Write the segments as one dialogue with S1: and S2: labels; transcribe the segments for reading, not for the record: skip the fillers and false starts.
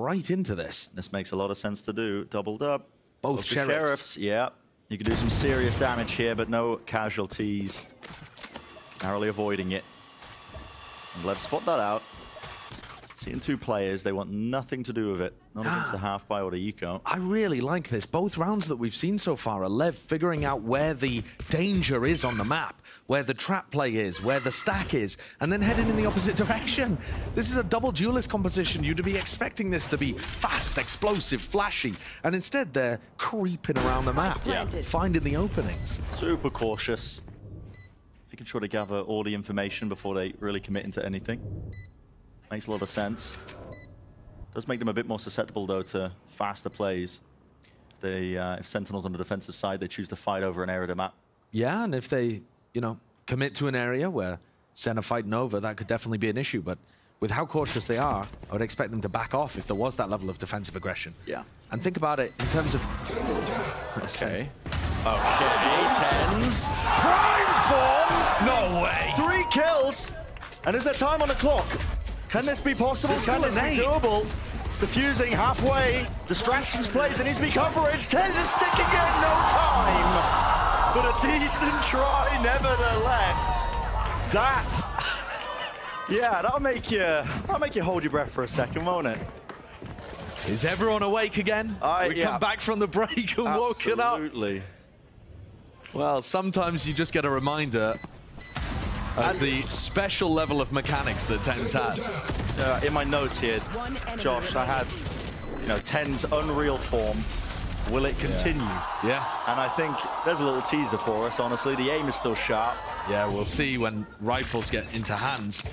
S1: right into this.
S2: This makes a lot of sense to do. Doubled up.
S1: Both sheriffs.
S2: Yeah. You can do some serious damage here, but no casualties. Narrowly avoiding it. And LEV spot that out. Seeing two players, they want nothing to do with it. Not against the half-buy or the eco.
S1: I really like this. Both rounds that we've seen so far are LEV figuring out where the danger is on the map, where the trap play is, where the stack is, and then heading in the opposite direction. This is a double duelist composition. You'd be expecting this to be fast, explosive, flashy, and instead they're creeping around the map, finding the openings.
S2: Super cautious. Making sure to gather all the information before they really commit into anything. Makes a lot of sense. Does make them a bit more susceptible, though, to faster plays. If Sentinel's on the defensive side, they choose to fight over an area of the map.
S1: Yeah, and if they, you know, commit to an area where SEN are fighting over, that could definitely be an issue. But with how cautious they are, I would expect them to back off if there was that level of defensive aggression.
S2: Yeah.
S1: And think about it in terms of...
S2: Okay. Okay, tens. Prime form! No way! 3 kills! And is there time on the clock? Can this be possible? Can this be doable? It's diffusing halfway. Distractions plays, and needs to be coverage. Tens is sticking in, no time. But a decent try, nevertheless. Yeah, that'll make you hold your breath for a second, won't it?
S1: Is everyone awake again? We come back from the break and woken up.
S2: Absolutely.
S1: Well, sometimes you just get a reminder of the special level of mechanics that Tens has.
S2: In my notes here, Josh, I had, Tens unreal form. Will it continue?
S1: Yeah.
S2: And I think there's a little teaser for us, honestly. The aim is still sharp.
S1: Yeah, we'll see when rifles get into hands.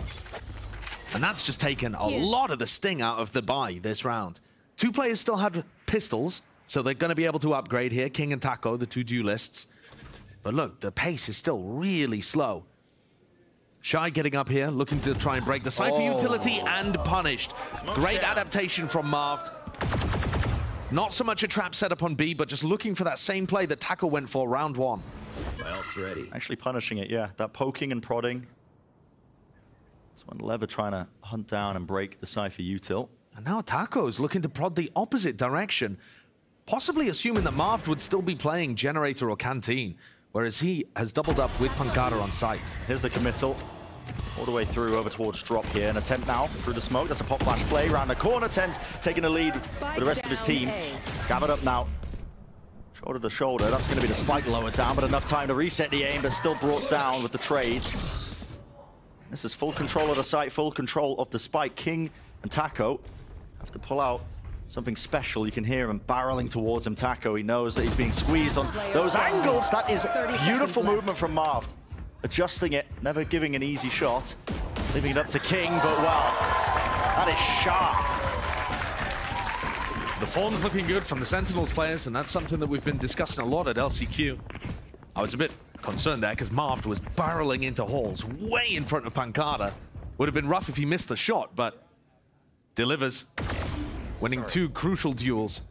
S1: And that's just taken a lot of the sting out of the buy this round. 2 players still had pistols, so they're going to be able to upgrade here. King and Taco, the 2 duelists. But look, the pace is still really slow. Shy getting up here, looking to try and break the Cypher utility, and punished. Great adaptation from Marved. Not so much a trap setup on B, but just looking for that same play that Taco went for round 1.
S3: Well, ready.
S2: Actually punishing it, yeah. That poking and prodding. That's when LEV are trying to hunt down and break the Cypher util.
S1: And now Taco's looking to prod the opposite direction, possibly assuming that Marved would still be playing Generator or Canteen, whereas he has doubled up with Pancada on site.
S2: Here's the committal. All the way through over towards drop here. An attempt now through the smoke. That's a pop flash play around the corner. Tens taking the lead with the rest of his team. Gathered up now. Shoulder to shoulder. That's going to be the spike lower down, but enough time to reset the aim, but still brought down with the trade. This is full control of the site, full control of the spike. King and Taco have to pull out something special. You can hear him barreling towards him, Taco. He knows that he's being squeezed on those angles. That is beautiful movement from Marv. Adjusting it, never giving an easy shot. Leaving it up to King, but well, that is sharp.
S1: The form's looking good from the Sentinels players, and that's something that we've been discussing a lot at LCQ. I was a bit concerned there because Marved was barreling into halls way in front of Pancada. Would have been rough if he missed the shot, but delivers. Winning 2 crucial duels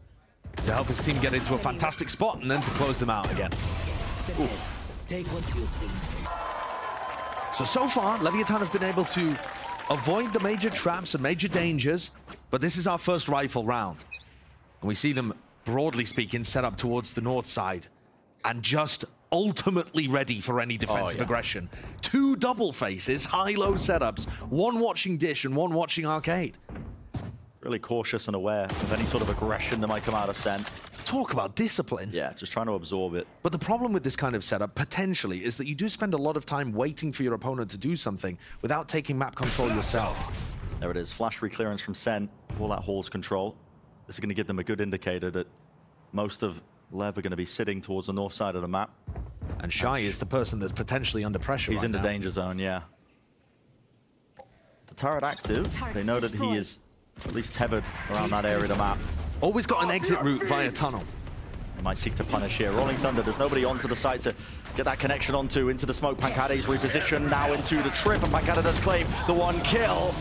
S1: to help his team get into a fantastic spot and then to close them out again. Ooh.
S3: Take what's useful.
S1: So far, Leviathan have been able to avoid the major traps and major dangers, but this is our first rifle round. And we see them, broadly speaking, set up towards the north side and just ultimately ready for any defensive aggression. 2 double faces, high-low setups, 1 watching Dish and 1 watching Arcade.
S2: Really cautious and aware of any sort of aggression that might come out of SEN.
S1: Talk about discipline.
S2: Yeah, just trying to absorb it.
S1: But the problem with this kind of setup, potentially, is that you do spend a lot of time waiting for your opponent to do something without taking map control yourself.
S2: There it is, flash reclearance from SEN, all that hall's control. This is going to give them a good indicator that most of LEV are going to be sitting towards the north side of the map.
S1: And Shy is the person that's potentially under pressure.
S2: He's in the danger zone, yeah. The turret active, they know that he is at least tethered around that area of the map.
S1: Always got an exit route via tunnel.
S2: They might seek to punish here. Rolling Thunder, there's nobody onto the site to get that connection onto. Into the smoke, Pancada's repositioned now into the trip, and Pancada does claim the 1 kill.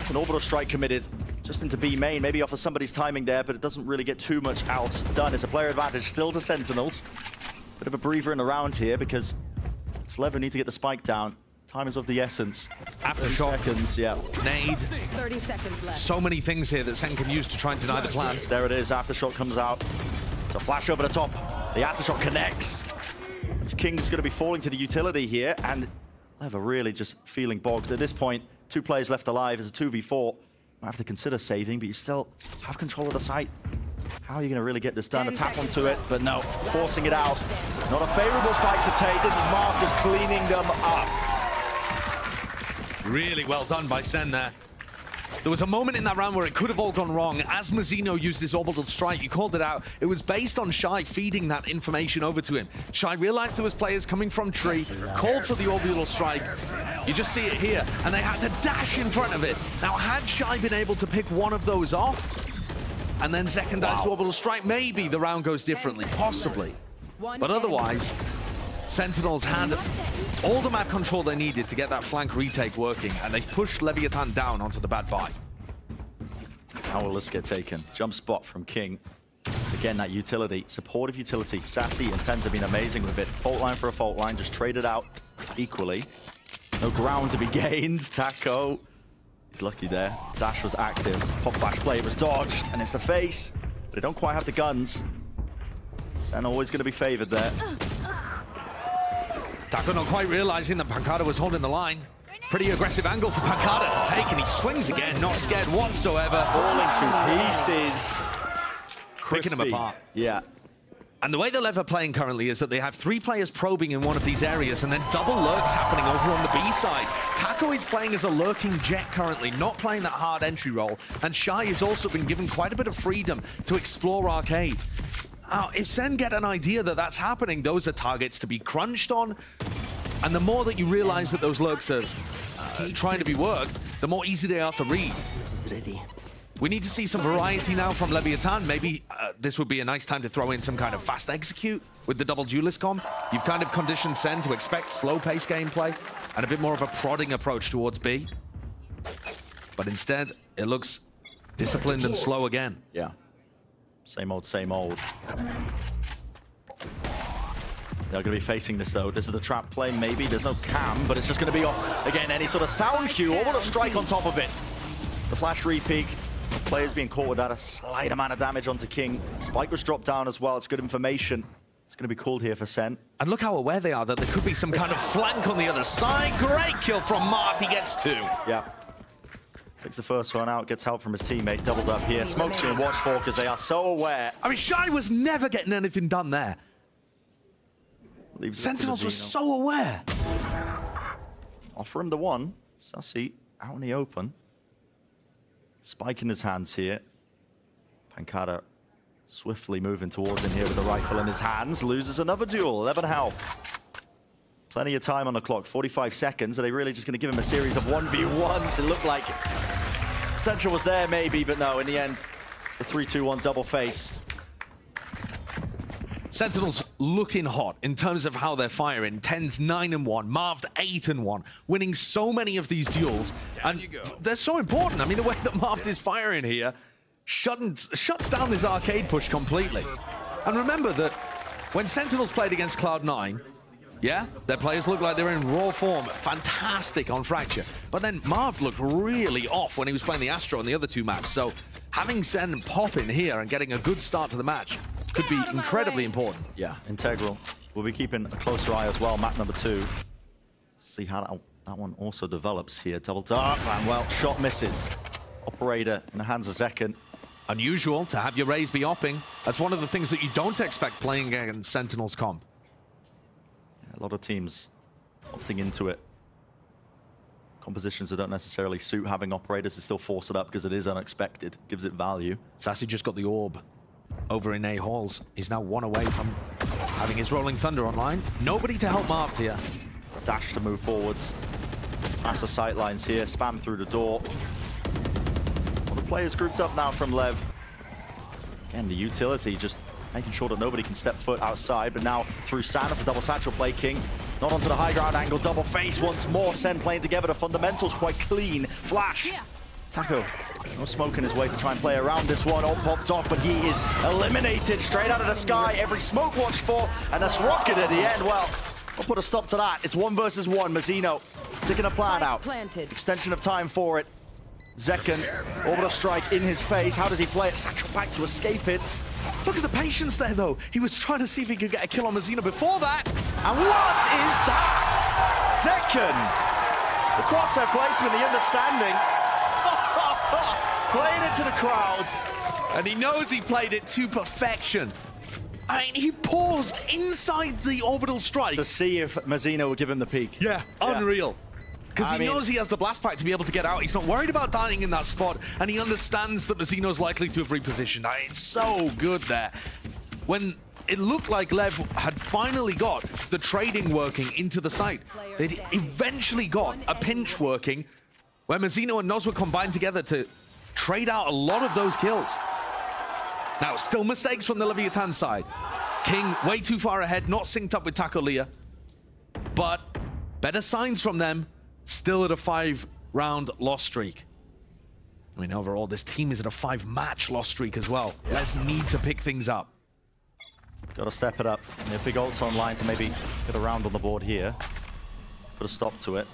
S2: It's an orbital strike committed just into B main, maybe off of somebody's timing there, but it doesn't really get too much else done. It's a player advantage still to Sentinels. Bit of a breather in the round here because it's LEV who need to get the spike down. Time is of the essence.
S1: Aftershock.
S2: Seconds, yeah.
S1: Nade.
S4: 30 seconds left.
S1: So many things here that Sen can use to try and deny the plant.
S2: There it is. Aftershock comes out. So flash over the top. The aftershock connects. It's King's going to be falling to the utility here, and LEV are really just feeling bogged. At this point, 2 players left alive. It's a 2v4. Might have to consider saving, but you still have control of the site. How are you going to really get this done? A tap onto it, but no, forcing it out. Not a favorable fight to take. This is Marv just cleaning them up.
S1: Really well done by Sen there. There was a moment in that round where it could have all gone wrong. As Mazzino used his orbital strike, you called it out. It was based on Shy feeding that information over to him. Shy realized there was players coming from tree, called for the orbital strike. You just see it here, and they had to dash in front of it. Now, had Shy been able to pick one of those off, and then second dive to orbital strike, maybe the round goes differently, possibly. But otherwise, Sentinels had all the map control they needed to get that flank retake working, and they pushed Leviathan down onto the bad buy.
S2: How will this get taken? Jump spot from King. Again, that utility, supportive utility. Sassy and Tens have been amazing with it. Fault line for a fault line, just traded out equally. No ground to be gained. Taco, he's lucky there. Dash was active. Pop flash play was dodged, and it's the face. But they don't quite have the guns. Sen always going to be favored there.
S1: Taco not quite realizing that Pancada was holding the line. Pretty aggressive angle for Pancada to take, and he swings again, not scared whatsoever.
S2: Falling to pieces.
S1: Picking them apart.
S2: Yeah.
S1: And the way the LEV are playing currently is that they have 3 players probing in one of these areas, and then double lurks happening over on the B side. Taco is playing as a lurking jet currently, not playing that hard entry role, and Shy has also been given quite a bit of freedom to explore arcade. Now, if Sen get an idea that that's happening, those are targets to be crunched on. And the more that you realize that those lurks are trying to be worked, the more easy they are to read. We need to see some variety now from Leviathan. Maybe this would be a nice time to throw in some kind of fast execute with the double duelist comp. You've kind of conditioned Sen to expect slow-paced gameplay and a bit more of a prodding approach towards B. But instead, it looks disciplined and slow again.
S2: Yeah. Same old, same old. They're going to be facing this, though. This is the trap play, maybe. There's no cam, but it's just going to be off, again, any sort of sound cue, or what a strike on top of it. The flash re-peek. Players being caught with that, a slight amount of damage onto King. Spike was dropped down as well. It's good information. It's going to be called here for Sen.
S1: And look how aware they are that there could be some kind of flank on the other side. Great kill from Marv. He gets 2.
S2: Yeah. Takes the first one out, gets help from his teammate, doubled up here. Smoke's being watched for because they are so aware.
S1: I mean, Shy was never getting anything done there.
S2: Leaves
S1: Sentinels were so aware.
S2: Offer him the one. Sassy out in the open. Spike in his hands here. Pancada swiftly moving towards him here with the rifle in his hands. Loses another duel, 11 health. Plenty of time on the clock, 45 seconds. Are they really just going to give him a series of 1v1s? It looked like potential was there maybe, but no, in the end, it's the 3-2-1 double face.
S1: Sentinels looking hot in terms of how they're firing. Tens 9-1, Marv 8-1, winning so many of these duels. And they're so important. I mean, the way that Marv is firing here shuts down this arcade push completely. And remember that when Sentinels played against Cloud9, yeah, their players look like they're in raw form. Fantastic on Fracture. But then Marv looked really off when he was playing the Astro on the other 2 maps. So having Sen pop in here and getting a good start to the match could be incredibly important.
S2: Yeah, integral. We'll be keeping a closer eye as well. Map number 2. See how that one also develops here. Double dart, and well, shot misses. Operator in the hands of Zekken.
S1: Unusual to have your Rays be opping. That's one of the things that you don't expect playing against Sentinels comp.
S2: A lot of teams opting into it. Compositions that don't necessarily suit having operators to still force it up because it is unexpected. Gives it value.
S1: Sassy just got the orb over in A halls. He's now 1 away from having his Rolling Thunder online. Nobody to help Marv here.
S2: Dash to move forwards. Pass the sight lines here. Spam through the door. Well, the players grouped up now from LEV. Again, the utility just making sure that nobody can step foot outside, but now through San, it's a double satchel play. King not onto the high ground angle, double face once more. Sen playing together, the fundamentals quite clean. Flash. Taco, no smoke in his way to try and play around this one. All popped off, but he is eliminated straight out of the sky. Every smoke watched for, and that's Rocket at the end. Well, we'll put a stop to that. It's 1 versus 1. Mazzino Sticking a plan out.
S4: Planted.
S2: Extension of time for it. Zekken, orbital strike in his face. How does he play it? Satchel back to escape it.
S1: Look at the patience there, though. He was trying to see if he could get a kill on Mazzino before that.
S2: And what is that? Zekken. The crosshair placement, the understanding. Playing it to the crowds.
S1: And he knows he played it to perfection. I mean, he paused inside the orbital strike
S2: To see if Mazzino would give him the peek.
S1: Yeah, unreal. Because he knows he has the blast pack to be able to get out. He's not worried about dying in that spot, and he understands that Mazzino's likely to have repositioned. I mean, it's so good there. When it looked like Lev had finally got the trading working into the site, they'd eventually got a pinch working where Mazzino and Nozwa combined together to trade out a lot of those kills. Now, still mistakes from the Leviathan side. King way too far ahead, not synced up with Taco Leah, but better signs from them. Still at a 5-round loss streak. I mean, overall, this team is at a 5-match loss streak as well. Let's need to pick things up.
S2: Got to step it up. And a big ult's online to maybe get a round on the board here. Put a stop to it.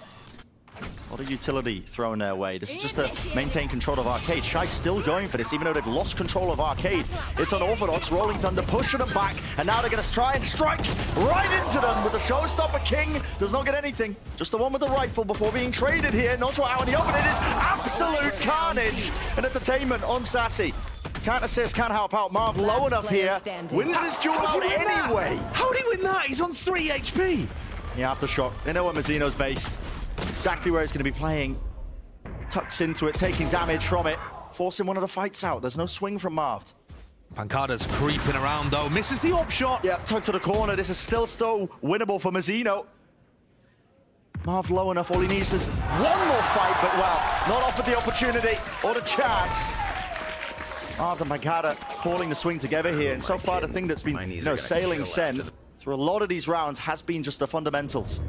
S2: A lot of utility thrown their way. This is just to maintain control of Arcade. Shy's still going for this, even though they've lost control of Arcade. It's unorthodox. Rolling Thunder pushing them back, and now they're going to try and strike right into them with the showstopper. King does not get anything. Just the one with the rifle before being traded here. Nozwa out in the open. It is absolute carnage and entertainment on Sassy. Can't assist, can't help out. Marv low enough here. Wins this duel out anyway.
S1: How did he win that? He's on 3 HP.
S2: Yeah, aftershock. They know where Mazzino's based. Exactly where he's going to be playing. Tucks into it, taking damage from it. Forcing one of the fights out. There's no swing from Marv.
S1: Pancada's creeping around, though. Misses the up shot.
S2: Yeah, tucked to the corner. This is still winnable for Mazzino. Marv low enough. All he needs is one more fight, but well, not offered the opportunity or the chance. Marv and Pancada calling the swing together here. And so far, the thing that's been sailing Sen through a lot of these rounds has been just the fundamentals.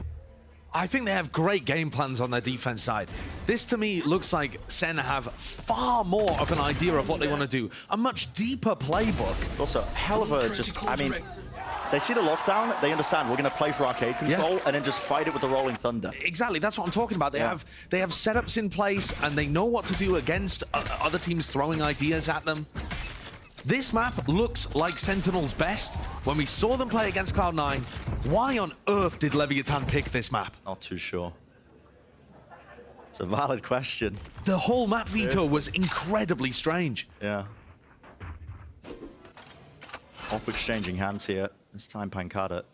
S1: I think they have great game plans on their defense side. This, to me, looks like Sen have far more of an idea of what they want to do. A much deeper playbook.
S2: Also, hell of a I mean, they see the lockdown, they understand we're going to play for arcade control and then just fight it with the Rolling Thunder.
S1: Exactly, that's what I'm talking about. They have setups in place and they know what to do against other teams throwing ideas at them. This map looks like Sentinel's best. When we saw them play against Cloud9, why on earth did Leviathan pick this map?
S2: Not too sure. It's a valid question.
S1: The whole map veto was incredibly strange.
S2: Yeah. Off exchanging hands here. This time Pancada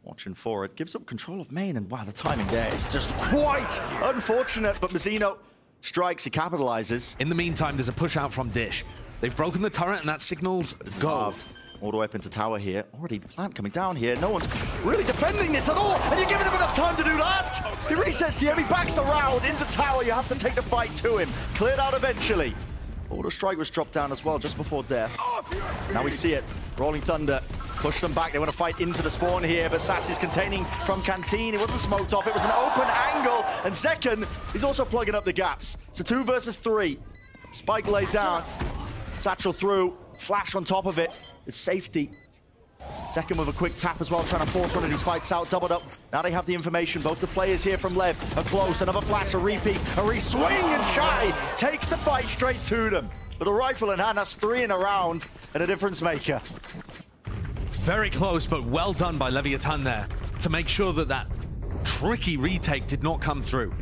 S2: watching forward. Gives up control of main, and wow, the timing there is just quite unfortunate, but Mazzino strikes, he capitalizes.
S1: In the meantime, there's a push out from Dish. They've broken the turret and that signals go.
S2: All the way up into tower here. Already the plant coming down here. No one's really defending this at all, and you're giving him enough time to do that. He resets the he backs around into tower. You have to take the fight to him. Cleared out eventually. Order strike was dropped down as well just before death. Now we see it. Rolling Thunder push them back. They want to fight into the spawn here, but Sassy's containing from Canteen. It wasn't smoked off. It was an open angle, and Zekken is also plugging up the gaps. It's a 2 versus 3. Spike laid down. Satchel through. Flash on top of it. It's safety. Zekken with a quick tap as well, trying to force one of these fights out. Doubled up. Now they have the information. Both the players here from Lev are close. Another flash, a repeat, a re-swing, and Shy takes the fight straight to them. With a rifle in hand, that's 3 in a round, and a difference maker.
S1: Very close, but well done by Leviathan there to make sure that that tricky retake did not come through.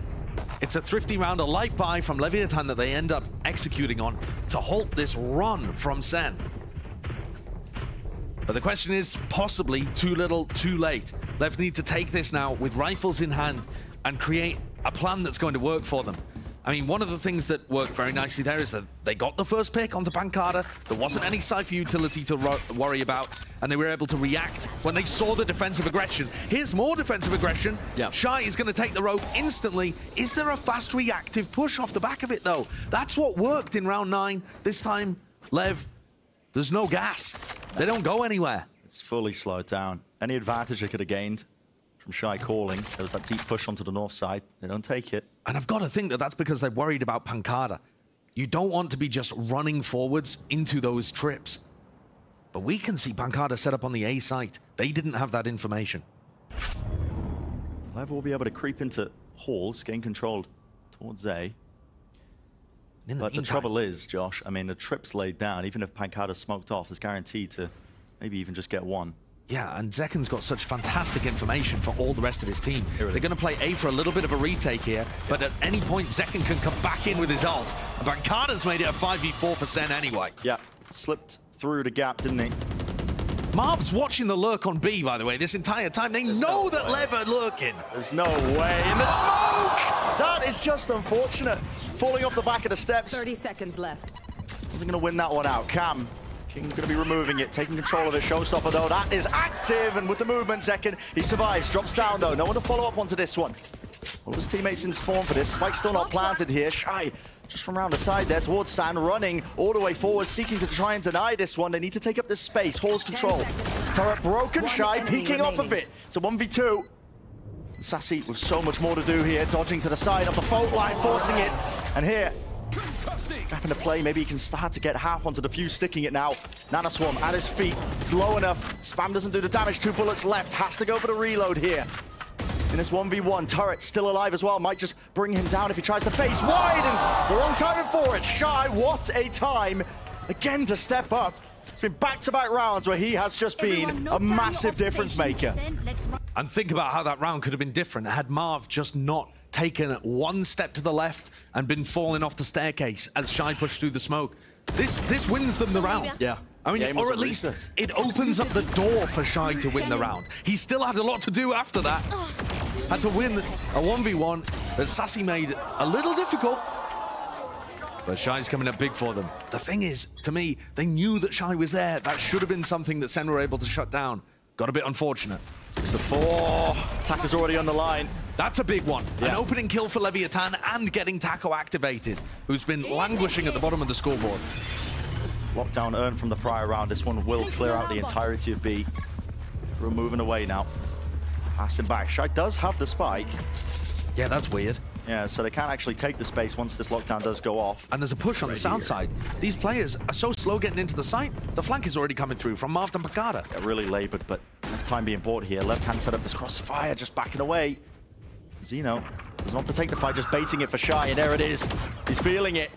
S1: It's a thrifty round, a light buy from Leviathan that they end up executing on to halt this run from Sen. But the question is possibly too little, too late. Lev need to take this now with rifles in hand and create a plan that's going to work for them. I mean, one of the things that worked very nicely there is that they got the first pick onto Pancada. There wasn't any Cypher utility to worry about, and they were able to react when they saw the defensive aggression. Here's more defensive aggression.
S2: Yep.
S1: Shy is going to take the rope instantly. Is there a fast reactive push off the back of it, though? That's what worked in round 9. This time, Lev, there's no gas. They don't go anywhere.
S2: It's fully slowed down. Any advantage they could have gained from Shy calling, there was that deep push onto the north side. They don't take it.
S1: And I've got to think that that's because they're worried about Pancada. You don't want to be just running forwards into those trips. But we can see Pancada set up on the A site. They didn't have that information.
S2: Lev will be able to creep into halls, gain control towards A. But the trouble is, Josh, I mean, the trip's laid down. Even if Pancada's smoked off, it's guaranteed to maybe even just get one.
S1: Yeah, and Zekken's got such fantastic information for all the rest of his team. They're going to play A for a little bit of a retake here, but at any point, Zekken can come back in with his ult. And Pancada's made it a 5v4 for Sen anyway. Yeah,
S2: slipped through the gap, didn't he?
S1: Marv's watching the lurk on B, by the way, this entire time. They know that Lev are lurking.
S2: There's no way. In the smoke! That is just unfortunate. Falling off the back of the steps.
S4: 30 seconds left.
S2: They're going to win that one out. Cam, King's going to be removing it, taking control of it. Showstopper, though, that is active. And with the movement, Zekken, he survives. Drops down, though. No one to follow up onto this one. All of his teammates in spawn for this. Spike's still not planted here. Shy just from around the side there towards San, running all the way forward, seeking to try and deny this one. They need to take up this space. Hall's control. Turret broken, Shy peeking off of it. It's a 1v2. Sassy with so much more to do here, dodging to the side of the fault line, forcing it. And here, gap into play, maybe he can start to get half onto the fuse, sticking it now. Nanoswarm at his feet, it's low enough. Spam doesn't do the damage, 2 bullets left, has to go for the reload here. In this 1v1, Turret still alive as well, might just bring him down if he tries to face wide, and the wrong timing for it. Shy, what a time, again to step up. It's been back-to-back rounds where he has just been a massive difference maker.
S1: And think about how that round could have been different had Marv just not taken one step to the left and been falling off the staircase as Shy pushed through the smoke. This wins them the round.
S2: Yeah.
S1: I mean, or at least it opens up the door for Shy to win the round. He still had a lot to do after that. Had to win a 1v1 that Sassy made a little difficult. But Shy's coming up big for them. The thing is, to me, they knew that Shy was there. That should have been something that Sen were able to shut down. Got a bit unfortunate.
S2: 6-4. Attacker's already on the line.
S1: That's a big one. Yeah. An opening kill for Leviathan and getting Taco activated, who's been languishing at the bottom of the scoreboard.
S2: Lockdown earned from the prior round. This one will clear out the entirety of B. We're moving away now. Passing back. Shy does have the spike.
S1: Yeah, that's weird.
S2: Yeah, so they can't actually take the space once this lockdown does go off.
S1: And there's a push on the south side. These players are so slow getting into the site. The flank is already coming through from Marv and Pancada.
S2: Yeah, really labored, but enough time being bought here. Lev can set up this crossfire, just backing away. Zeno does not to take the fight, just baiting it for Shy, and there it is. He's feeling it.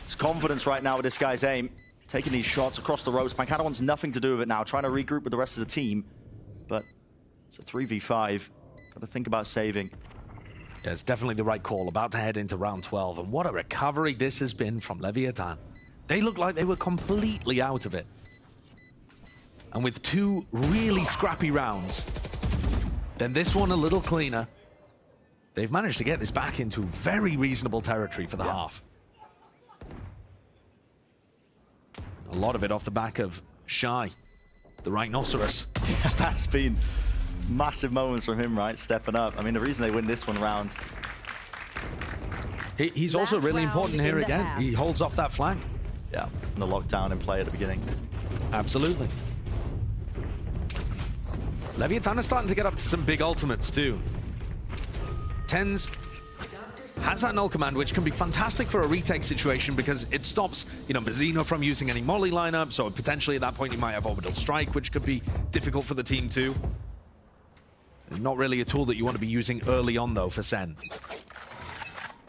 S2: It's confidence right now with this guy's aim. Taking these shots across the ropes. Pancada wants nothing to do with it now, trying to regroup with the rest of the team. But it's a 3v5. Got to think about saving.
S1: Yeah, it's definitely the right call. About to head into round 12. And what a recovery this has been from Leviathan. They look like they were completely out of it. And with 2 really scrappy rounds, then this one a little cleaner, they've managed to get this back into very reasonable territory for the half. A lot of it off the back of Shy, the rhinoceros.
S2: That's been massive moments from him, right? Stepping up. I mean, the reason they win this one round.
S1: He's also really important here again. He holds off that flank.
S2: Yeah, and the lockdown in play at the beginning.
S1: Absolutely. Leviathan is starting to get up to some big ultimates too. Tens has that null command, which can be fantastic for a retake situation because it stops, you know, Bazino from using any molly lineup. So potentially at that point, you might have orbital strike, which could be difficult for the team too. Not really a tool that you want to be using early on, though, for Sen.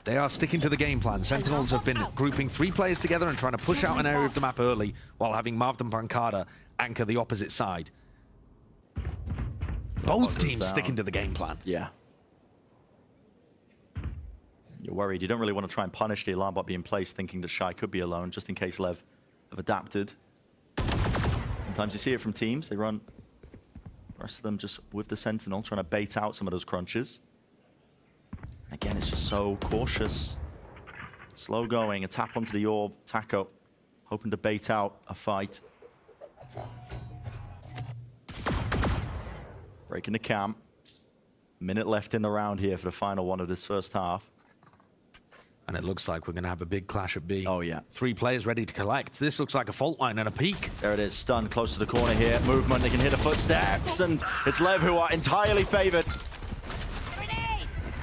S1: They are sticking to the game plan. Sentinels have been grouping 3 players together and trying to push out an area of the map early while having Marv and Pancada anchor the opposite side. Both teams sticking to the game plan.
S2: Yeah. You're worried. You don't really want to try and punish the alarm bot being placed thinking that Shy could be alone, just in case Lev have adapted. Sometimes you see it from teams. They run... The rest of them just with the Sentinel, trying to bait out some of those crunches. Again, it's just so cautious. Slow going, a tap onto the orb. Taco, hoping to bait out a fight. Breaking the cam. Minute left in the round here for the final one of this first half.
S1: And it looks like we're going to have a big clash at B.
S2: Oh, yeah.
S1: 3 players ready to collect. This looks like a fault line and a peak.
S2: There it is, Stun close to the corner here. Movement, they can hear the footsteps, and it's Lev who are entirely favored.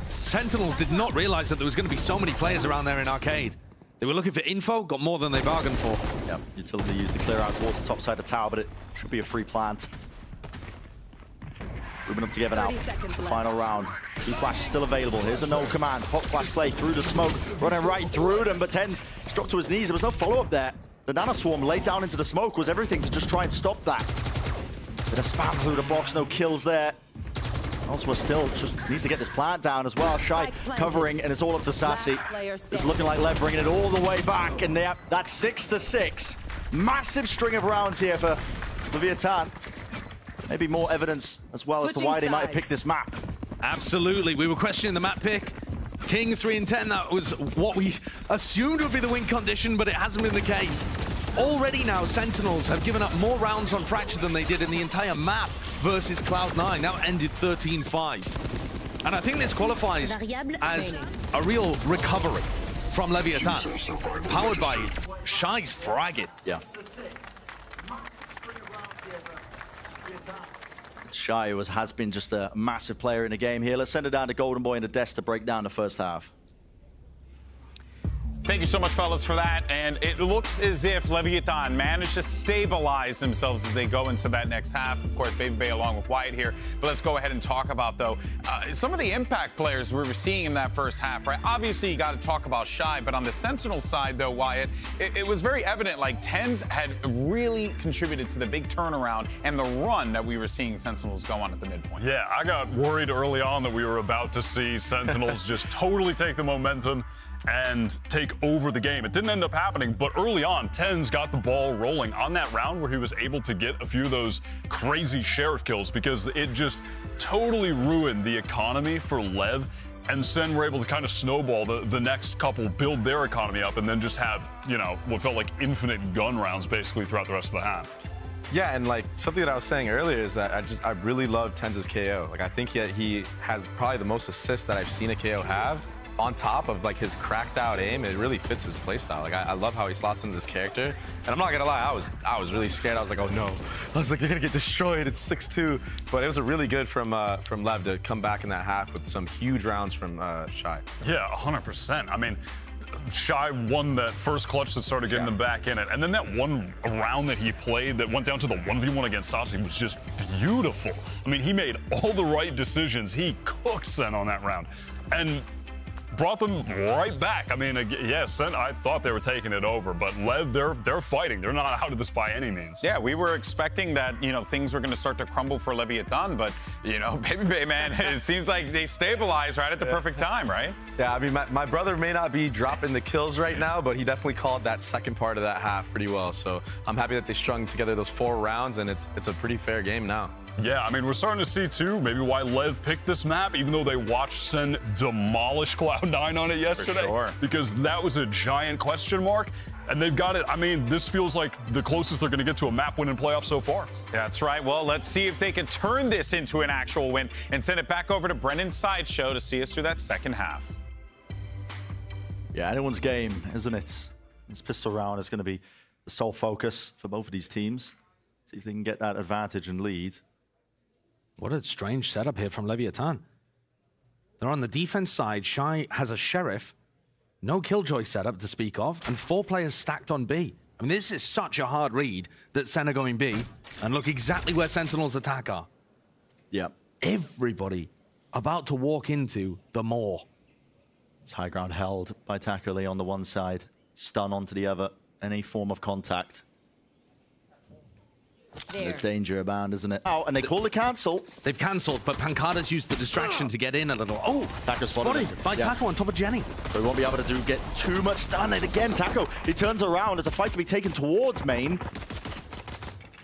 S1: Sentinels did not realize that there was going to be so many players around there in Arcade. They were looking for info, got more than they bargained for.
S2: Yep, utility used to clear out towards the top side of the tower, but it should be a free plant. Moving up together now. It's the final round. B-Flash is still available. Here's a no command. Pop flash play through the smoke. Running right through them, but Tens dropped to his knees. There was no follow-up there. The Nano Swarm laid down into the smoke was everything to just try and stop that. Bit of spam through the box, no kills there. Also, still just needs to get this plant down as well. Shy covering, and it's all up to Sassy. It's looking like Lev bringing it all the way back, and that's 6-6. Massive string of rounds here for LEVIATAN. Maybe more evidence as well as to why they might have picked this map.
S1: Absolutely. We were questioning the map pick. King 3 and 10, that was what we assumed would be the win condition, but it hasn't been the case. Already now, Sentinels have given up more rounds on Fracture than they did in the entire map versus Cloud9. That ended 13-5. And I think this qualifies as a real recovery from LEVIATAN, powered by Shy's Fragget.
S2: Yeah. Shy has been just a massive player in the game here. Let's send it down to Golden Boy and the Desk to break down the first half.
S4: Thank you so much, fellas, for that. And it looks as if LEVIATAN managed to stabilize themselves as they go into that next half. Of course, Baby Bay along with Wyatt here. But let's go ahead and talk about, though, some of the impact players we were seeing in that first half, right? Obviously, you got to talk about Shy. But on the Sentinel side, though, Wyatt, it was very evident, like, Tens had really contributed to the big turnaround and the run that we were seeing Sentinels go on at the midpoint.
S5: Yeah, I got worried early on that we were about to see Sentinels just totally take the momentum and take over the game. It didn't end up happening, but early on, Tens got the ball rolling on that round where he was able to get a few of those crazy Sheriff kills because it just totally ruined the economy for Lev. And Sen were able to kind of snowball the next couple, build their economy up, and then just have, you know, what felt like infinite gun rounds basically throughout the rest of the half.
S6: Yeah, and like something that I was saying earlier is that I really love Tens' KO. Like I think he has probably the most assists that I've seen a KO have. On top of like his cracked out aim, it really fits his playstyle. Like I love how he slots into this character. And I'm not gonna lie, I was really scared. I was like, oh no. I was like, they're gonna get destroyed. It's 6-2. But it was a really good from Lev to come back in that half with some huge rounds from Shy.
S5: Yeah, 100%. I mean, Shy won that first clutch that started getting them back in it. And then that one round that he played that went down to the 1v1 against Sassy was just beautiful. I mean, he made all the right decisions. He cooked Sen on that round. And brought them right back. I mean, yeah, Sen, I thought they were taking it over, but Lev, they're fighting. They're not out of this by any means.
S4: Yeah, we were expecting that, you know, things were going to start to crumble for LEVIATAN, but, you know, Baby Bay, man, it seems like they stabilized right at the perfect time, right?
S6: Yeah, I mean, my brother may not be dropping the kills right now, but he definitely called that second part of that half pretty well. So I'm happy that they strung together those 4 rounds, and it's a pretty fair game now.
S5: Yeah, I mean, we're starting to see, too, maybe why Lev picked this map, even though they watched Sen demolish Cloud9 on it yesterday.
S4: For sure.
S5: Because that was a giant question mark, and they've got it. I mean, this feels like the closest they're going to get to a map win in playoffs so far.
S4: That's right. Well, let's see if they can turn this into an actual win and send it back over to Brennan's Sideshow to see us through that second half.
S2: Yeah, anyone's game, isn't it? This pistol round is going to be the sole focus for both of these teams. See if they can get that advantage and lead.
S1: What a strange setup here from LEVIATAN. They're on the defense side. Shy has a Sheriff, no Killjoy setup to speak of, and 4 players stacked on B. I mean, this is such a hard read that Sen are going B, and look exactly where Sentinel's attack are.
S2: Yep.
S1: Everybody about to walk into the maw.
S2: It's high ground held by Taco Lee on the one side, stun onto the other, any form of contact. There's danger abound, isn't it? Oh, and they call the cancel.
S1: They've cancelled, but Pancada's used the distraction to get in a little. Oh,
S2: Taco
S1: spotted by Taco on top of Jenny.
S2: So he won't be able to get too much done. And again, Taco, he turns around. There's a fight to be taken towards main.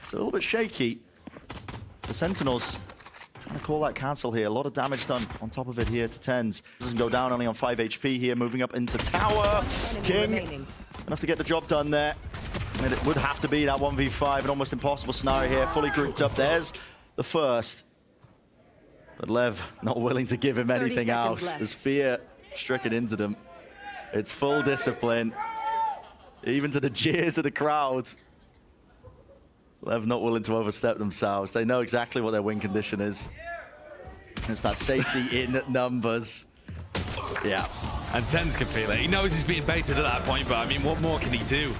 S2: It's a little bit shaky. The Sentinels trying to call that cancel here. A lot of damage done on top of it here to Tens. Doesn't go down, only on 5 HP here, moving up into tower. King, enough to get the job done there. And it would have to be that 1v5, an almost impossible scenario here, fully grouped up. There's the first. But Lev not willing to give him anything else. There's fear stricken into them. It's full discipline, even to the jeers of the crowd. Lev not willing to overstep themselves. They know exactly what their win condition is. It's that safety in numbers. Yeah.
S1: And Tens can feel it. He knows he's being baited at that point, but I mean, what more can he do?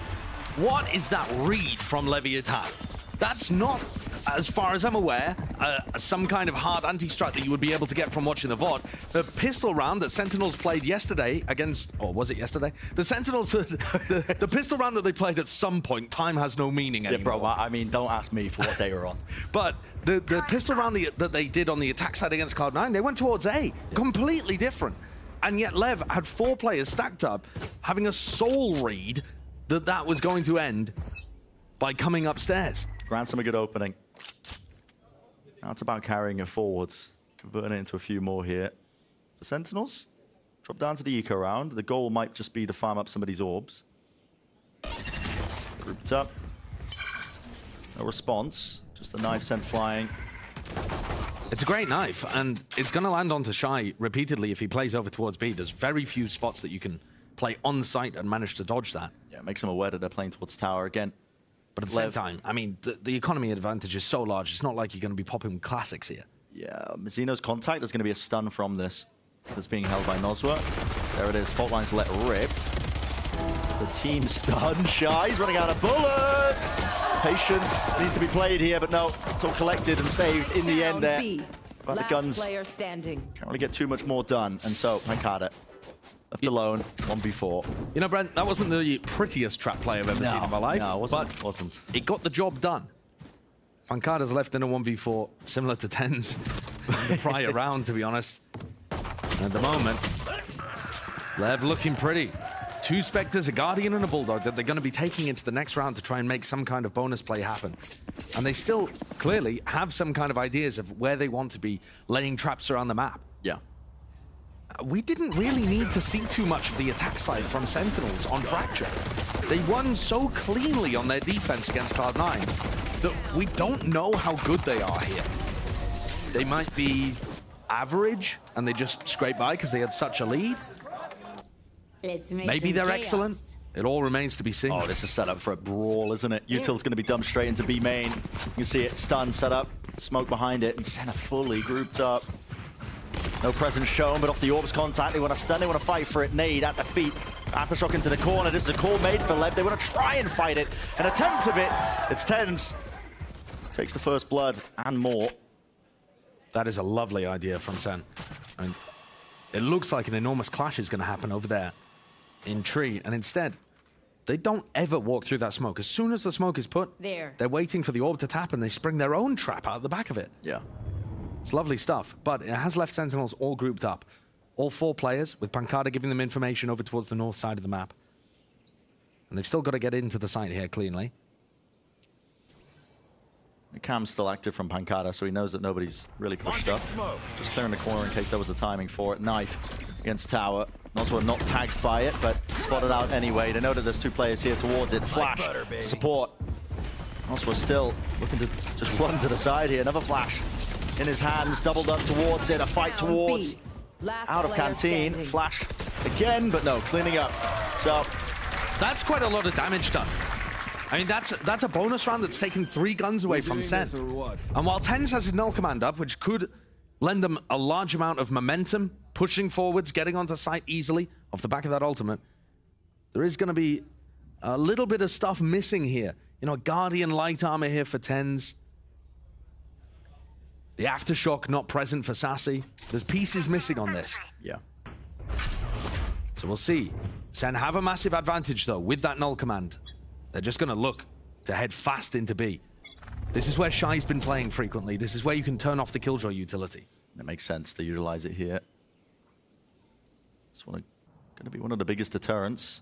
S1: What is that read from LEVIATAN? That's not, as far as I'm aware, some kind of hard anti-strat that you would be able to get from watching the VOD. The pistol round that Sentinels played yesterday against, or was it yesterday? The Sentinels, the pistol round that they played at some point, time has no meaning anymore.
S2: Yeah, bro, I mean, don't ask me for what they were on.
S1: But the pistol round that they did on the attack side against Cloud9, they went towards A. Completely different. And yet Lev had 4 players stacked up, having a soul read that was going to end by coming upstairs.
S2: Grants him a good opening. Now it's about carrying it forwards, converting it into a few more here. The Sentinels drop down to the eco round. The goal might just be to farm up some of these orbs. Grouped up. No response. Just the knife sent flying.
S1: It's a great knife, and it's going to land onto Shy repeatedly if he plays over towards B. There's very few spots that you can play on site and manage to dodge that.
S2: Yeah, it makes him aware that they're playing towards tower again.
S1: But at the same time, I mean, the economy advantage is so large, it's not like you're going to be popping classics here.
S2: Yeah, Mizzino's contact, there's going to be a stun from this. That's being held by Nozwa. There it is, fault lines let ripped. The team stun, Shy's running out of bullets! Patience needs to be played here, but no, it's all collected and saved in the end there. But the guns can't really get too much more done, and so Pancada left alone, 1v4.
S1: You know, Brent, that wasn't the prettiest trap play I've ever seen in my life.
S2: No, it wasn't.
S1: It got the job done. Pancada's left in a 1v4, similar to Ten's the prior round, to be honest. And at the moment, Lev looking pretty. 2 Spectres, a Guardian, and a Bulldog that they're going to be taking into the next round to try and make some kind of bonus play happen. And they still clearly have some kind of ideas of where they want to be laying traps around the map.
S2: Yeah.
S1: We didn't really need to see too much of the attack side from Sentinels on Fracture. They won so cleanly on their defense against Cloud9 that we don't know how good they are here. They might be average and they just scrape by because they had such a lead. Maybe they're excellent. It all remains to be seen.
S2: Oh, this is set up for a brawl, isn't it? Util's going to be dumped straight into B main. You can see it, stun set up, smoke behind it, and Senna fully grouped up. No presence shown, but off the orbs contact, they want to stun, they want to fight for it. Nade at the feet, aftershock into the corner. This is a call made for Lev. They want to try and fight it. An attempt of it. It's Tens. Takes the first blood and more.
S1: That is a lovely idea from Sen. I mean, it looks like an enormous clash is going to happen over there in tree, and instead, they don't ever walk through that smoke. As soon as the smoke is put, they're waiting for the orb to tap, and they spring their own trap out the back of it.
S2: Yeah.
S1: It's lovely stuff, but it has left Sentinels all grouped up. All 4 players, with Pancada giving them information over towards the north side of the map. And they've still got to get into the site here cleanly.
S2: The cam's still active from Pancada, so he knows that nobody's really pushed up. Just clearing the corner in case there was a timing for it. Knife against tower. Nozwa not tagged by it, but spotted out anyway. They know that there's 2 players here towards it. Flash to support. Nozwa still looking to just run to the side here. Another flash in his hands, doubled up towards it. A fight towards out of Canteen. Flash again, but no, cleaning up. So
S1: that's quite a lot of damage done. I mean, that's a bonus round that's taken 3 guns away from Sen. And while Tens has his null command up, which could lend them a large amount of momentum, pushing forwards, getting onto site easily off the back of that ultimate, there is going to be a little bit of stuff missing here. You know, a Guardian light armor here for Tens. The aftershock not present for Sassy. There's pieces missing on this.
S2: Yeah.
S1: So we'll see. Sen have a massive advantage, though, with that null command. They're just going to look to head fast into B. This is where Shy's been playing frequently. This is where you can turn off the Killjoy utility.
S2: It makes sense to utilize it here. It's going to be one of the biggest deterrents.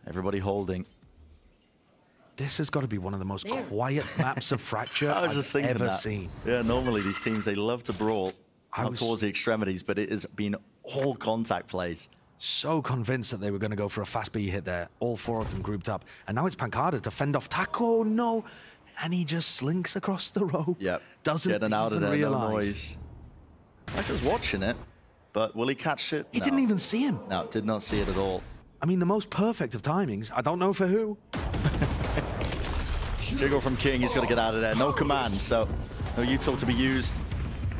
S2: Everybody holding.
S1: This has got to be one of the most quiet maps of Fracture I've ever seen.
S2: Yeah, normally these teams, they love to brawl out towards the extremities, but it has been all contact plays.
S1: So convinced that they were going to go for a fast B hit there. All 4 of them grouped up. And now it's Pancada to fend off Taco. No. And he just slinks across the rope.
S2: Yep.
S1: Doesn't even
S2: out of there,
S1: realize.
S2: No noise. I was watching it, but will he catch it?
S1: He didn't even see him.
S2: No, did not see it at all.
S1: I mean, the most perfect of timings. I don't know for who.
S2: Jiggle from King, he's got to get out of there. No command, so no util to be used.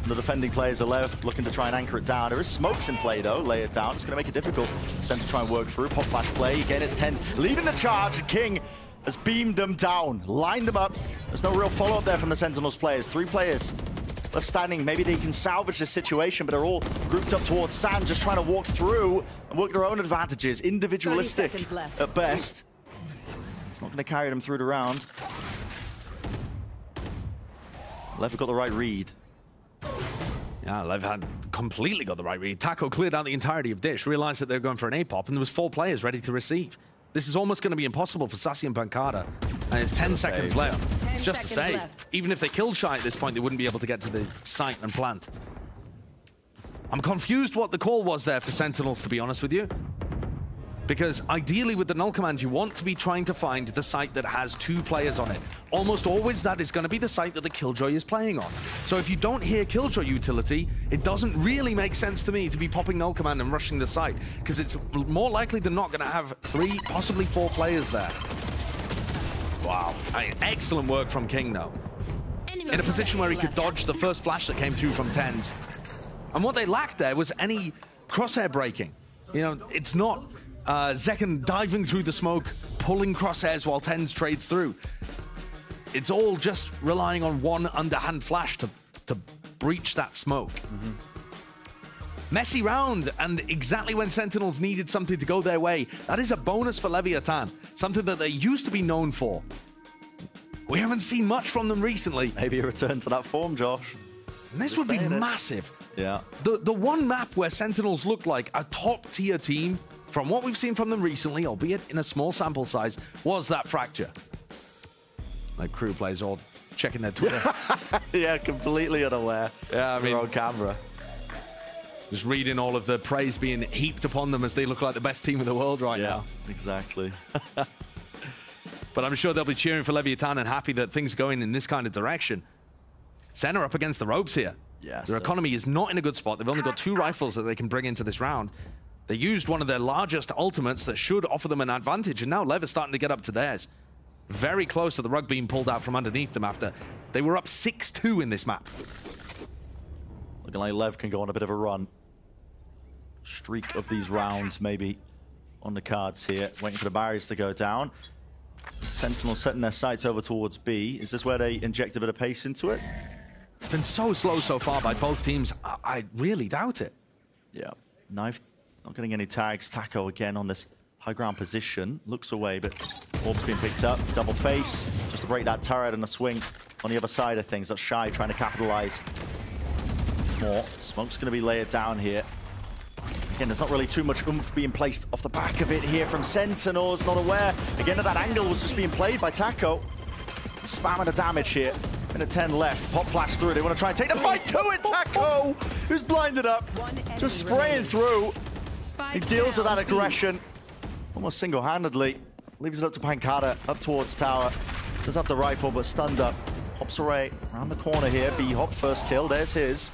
S2: The defending players are left, looking to try and anchor it down. There is smokes in play, though. Lay it down. It's going to make it difficult. Sen to try and work through. Pop flash play. Again, it's Tens leading the charge. King has beamed them down, lined them up. There's no real follow-up there from the Sentinels players. 3 players left standing. Maybe they can salvage this situation, but they're all grouped up towards San, just trying to walk through and work their own advantages. Individualistic at best. It's not going to carry them through the round. Lev have got the right read.
S1: Yeah, Lev had completely got the right read. Taco cleared out the entirety of Dish, realized that they were going for an A-pop, and there was 4 players ready to receive. This is almost going to be impossible for Sassy and Pancada. And it's 10 seconds left. It's just a save. Even if they killed Shy at this point, they wouldn't be able to get to the site and plant. I'm confused what the call was there for Sentinels, to be honest with you. Because ideally with the null command, you want to be trying to find the site that has 2 players on it. Almost always that is going to be the site that the Killjoy is playing on. So if you don't hear Killjoy utility, it doesn't really make sense to me to be popping null command and rushing the site, because it's more likely than not going to have 3, possibly 4 players there. Wow. Excellent work from King, though. In a position where he could dodge the first flash that came through from TenZ. And what they lacked there was any crosshair breaking. You know, it's not Zekken diving through the smoke, pulling crosshairs while TenZ trades through. It's all just relying on one underhand flash to breach that smoke. Messy round, and exactly when Sentinels needed something to go their way. That is a bonus for Leviathan, something that they used to be known for. We haven't seen much from them recently.
S2: Maybe a return to that form, Josh.
S1: And this would be massive.
S2: Yeah.
S1: The one map where Sentinels looked like a top-tier team, from what we've seen from them recently, albeit in a small sample size, was that Fracture. Like crew players all checking their Twitter.
S2: Yeah, completely unaware.
S1: Yeah, I mean,
S2: on camera.
S1: Just reading all of the praise being heaped upon them as they look like the best team in the world right now.
S2: Exactly.
S1: But I'm sure they'll be cheering for Leviathan and happy that things are going in this kind of direction. Sen are up against the ropes here.
S2: Yes.
S1: Their economy is not in a good spot. They've only got 2 rifles that they can bring into this round. They used one of their largest ultimates that should offer them an advantage, and now Lev is starting to get up to theirs. Very close to the rug being pulled out from underneath them after they were up 6-2 in this map.
S2: Looking like Lev can go on a bit of a run. Streak of these rounds maybe on the cards here. Waiting for the barriers to go down. Sentinel setting their sights over towards B. Is this where they inject a bit of pace into it?
S1: It's been so slow so far by both teams. I really doubt it.
S2: Yeah. Knife not getting any tags. Taco again on this high ground position. Looks away, but orb's being picked up. Double face. Just to break that turret and a swing on the other side of things. That's Shy trying to capitalize. More. Smoke's going to be layered down here. Again, there's not really too much oomph being placed off the back of it here from Sentinels. Not aware. Again, that angle was just being played by Taco. Spamming the damage here. Minute 10 left. Pop flash through. They want to try and take the fight to it. Taco, who's blinded up. Just spraying through. He deals with that aggression almost single-handedly. Leaves it up to Pancada, up towards tower. Does have the rifle, but stunned up. Hops away around the corner here. B-Hop, first kill. There's his.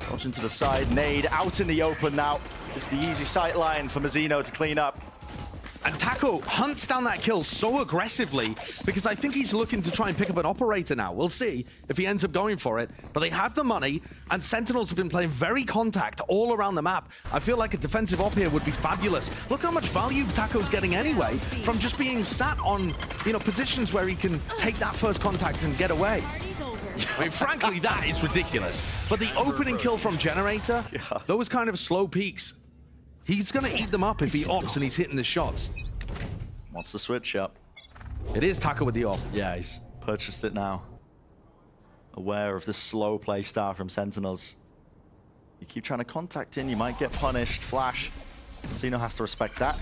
S2: Dodging to the side. Nade out in the open now. It's the easy sight line for Mazzino to clean up.
S1: And Taco hunts down that kill so aggressively because I think he's looking to try and pick up an operator now. We'll see if he ends up going for it. But they have the money, and Sentinels have been playing very contact all around the map. I feel like a defensive op here would be fabulous. Look how much value Taco's getting anyway from just being sat on, you know, positions where he can take that first contact and get away. I mean, frankly, that is ridiculous. But the opening kill from Generator, those kind of slow peaks, he's going to eat them up if he opts and he's hitting the shots.
S2: Wants the switch up.
S1: It is Taco with the op.
S2: Yeah, he's purchased it now. Aware of the slow play start from Sentinels. You keep trying to contact in, you might get punished. Flash. Zeno has to respect that.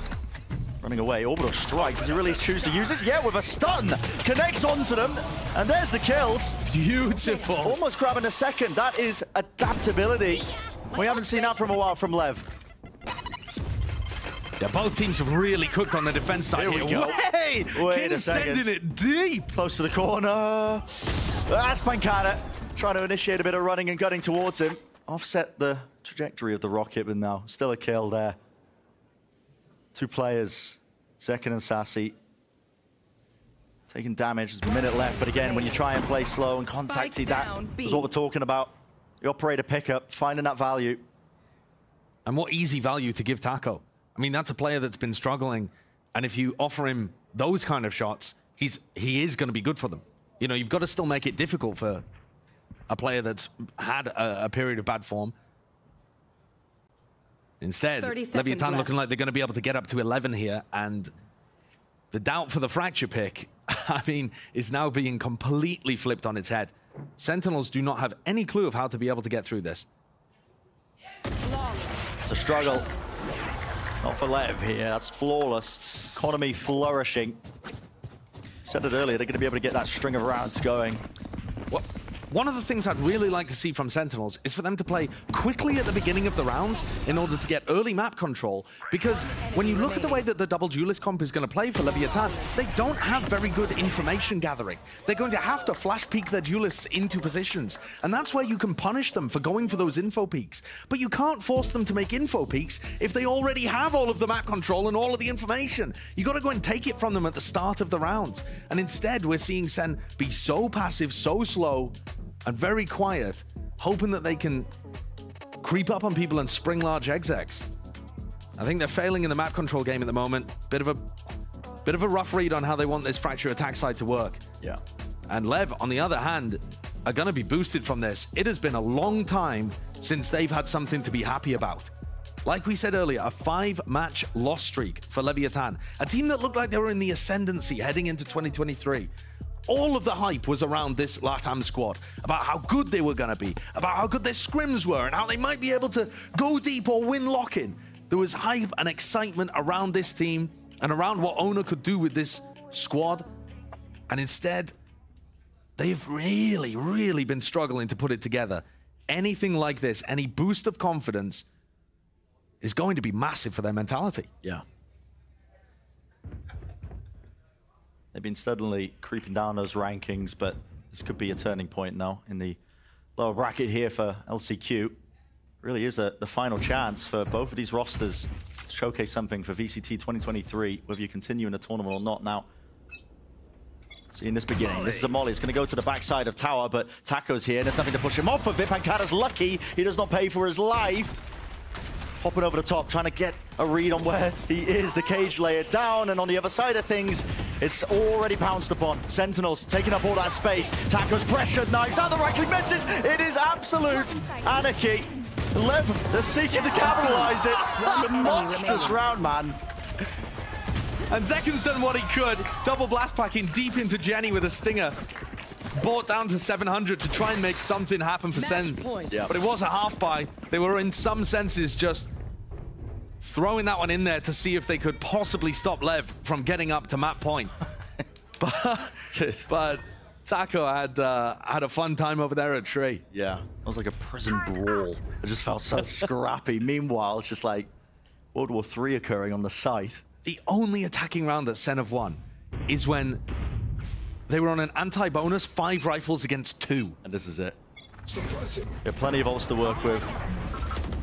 S2: Running away, orbital strike. Does he really choose to use this? Yeah, with a stun. Connects onto them, and there's the kills.
S1: Beautiful.
S2: Almost grabbing a second. That is adaptability. We haven't seen that from a while from Lev.
S1: Yeah, both teams have really cooked on the defense side here.
S2: We go.
S1: Wait a second. Sending it deep.
S2: Close to the corner. That's Pancada trying to initiate a bit of running and gutting towards him. Offset the trajectory of the rocket, but no, still a kill there. 2 players, Zekken and Sassy, taking damage. There's a minute left, but again, when you try and play slow and contacty, that is what we're talking about. The operator pickup, finding that value.
S1: And what easy value to give Taco. I mean, that's a player that's been struggling, and if you offer him those kind of shots, he is going to be good for them. You know, you've got to still make it difficult for a player that's had a period of bad form. Instead, LEVIATAN looking like they're going to be able to get up to 11 here, and the doubt for the fracture pick, I mean, is now being completely flipped on its head. Sentinels do not have any clue of how to be able to get through this.
S2: It's a struggle. Not for Lev here. That's flawless. Economy flourishing. Said it earlier, they're going to be able to get that string of rounds going.
S1: What? One of the things I'd really like to see from Sentinels is for them to play quickly at the beginning of the rounds in order to get early map control, because when you look at the way that the double duelist comp is going to play for LEVIATAN, they don't have very good information gathering. They're going to have to flash peek their duelists into positions, and that's where you can punish them for going for those info peaks. But you can't force them to make info peaks if they already have all of the map control and all of the information. You got to go and take it from them at the start of the rounds. And instead, we're seeing Sen be so passive, so slow, and very quiet, hoping that they can creep up on people and spring large execs. I think they're failing in the map control game at the moment. Bit of a rough read on how they want this fracture attack side to work.
S2: Yeah.
S1: And Lev, on the other hand, are going to be boosted from this. It has been a long time since they've had something to be happy about. Like we said earlier, a 5-match loss streak for LEVIATAN, a team that looked like they were in the ascendancy heading into 2023. All of the hype was around this LATAM squad, about how good they were going to be, about how good their scrims were, and how they might be able to go deep or win lock-in. There was hype and excitement around this team and around what Owner could do with this squad. And instead, they've really, really been struggling to put it together. Anything like this, any boost of confidence, is going to be massive for their mentality.
S2: Yeah. They've been steadily creeping down those rankings, but this could be a turning point now in the lower bracket here for LCQ. Really is the final chance for both of these rosters to showcase something for VCT 2023, whether you continue in the tournament or not. Now, seeing this beginning, this is a molly. It's going to go to the backside of tower, but Taco's here. There's nothing to push him off of it. Pancada's lucky. He does not pay for his life. Hopping over the top, trying to get a read on where he is. The cage layer down, and on the other side of things, it's already pounced upon. Sentinels taking up all that space. Taco's pressured, knives out, the right click misses. It is absolute anarchy. Lev, they're seeking to capitalize it. A monstrous round, man.
S1: And Zekin's done what he could. Double blast packing deep into Jenny with a stinger. Brought down to 700 to try and make something happen for Sen.
S2: Yeah.
S1: But it was a half buy. They were in some senses just throwing that one in there to see if they could possibly stop Lev from getting up to map point. but Taco had a fun time over there at Tree.
S2: Yeah, it was like a prison brawl. It just felt so scrappy. Meanwhile, it's just like World War III occurring on the site.
S1: The only attacking round that Sen have won is when they were on an anti-bonus, 5 rifles against 2.
S2: And this is it. Got plenty of ults to work with.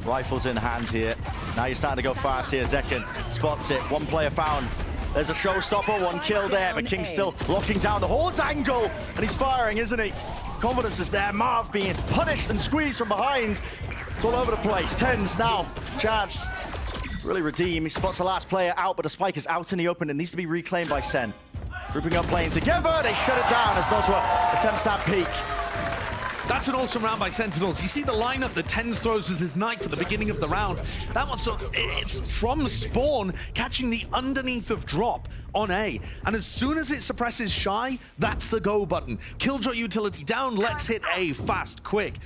S2: Rifles in hand here. Now you're starting to go fast here. Zekin spots it. One player found. There's a showstopper. 1 kill there. But King's still locking down the horse angle. And he's firing, isn't he? Confidence is there. Marv being punished and squeezed from behind. It's all over the place. Tens now. Chance to really redeem. He spots the last player out, but the spike is out in the open. It needs to be reclaimed by Sen. Grouping up, playing together. They shut it down as Nozwa attempts that peek.
S1: That's an awesome round by Sentinels. You see the lineup that Tens throws with his knife at the beginning of the round. That one's it's from spawn, catching the underneath of drop on A. And as soon as it suppresses Shy, that's the go button. Killjoy utility down, let's hit A fast, quick.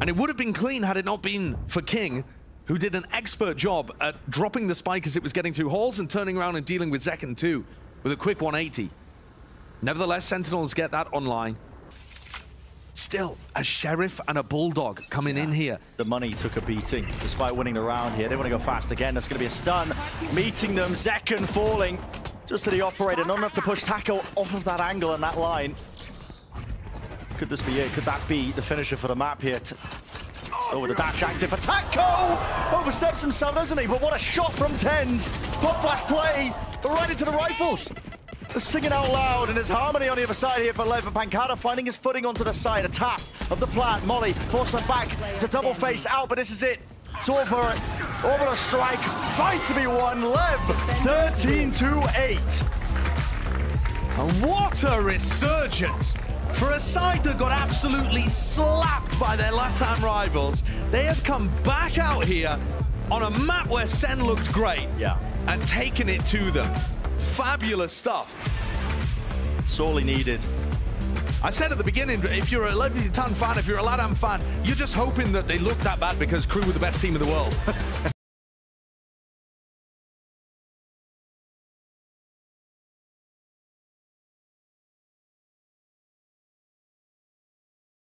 S1: And it would have been clean had it not been for King, who did an expert job at dropping the spike as it was getting through halls and turning around and dealing with Zekin too, with a quick 180. Nevertheless, Sentinels get that online. Still, a Sheriff and a Bulldog coming in here.
S2: The money took a beating despite winning the round here. They want to go fast again. That's going to be a stun. Meeting them, Zekin falling just to the operator. Not enough to push Taco off of that angle and that line. Could this be it? Could that be the finisher for the map here? Over the dash active for Taco! Oversteps himself, doesn't he? But what a shot from Tens. Pop flash play right into the rifles. They're singing out loud, and there's harmony on the other side here for Lev. Pancada finding his footing onto the side. A tap of the plant. Molly forced her back to double face out, but this is it. It's all for it. Orbital strike, fight to be won, Lev 13-8.
S1: And what a resurgence! For a side that got absolutely slapped by their LATAM rivals, they have come back out here on a map where SEN looked great.
S2: Yeah.
S1: And taken it to them. Fabulous stuff.
S2: Sorely needed.
S1: I said at the beginning, if you're a LEVIATAN fan, if you're a LATAM fan, you're just hoping that they look that bad because Crew were the best team in the world.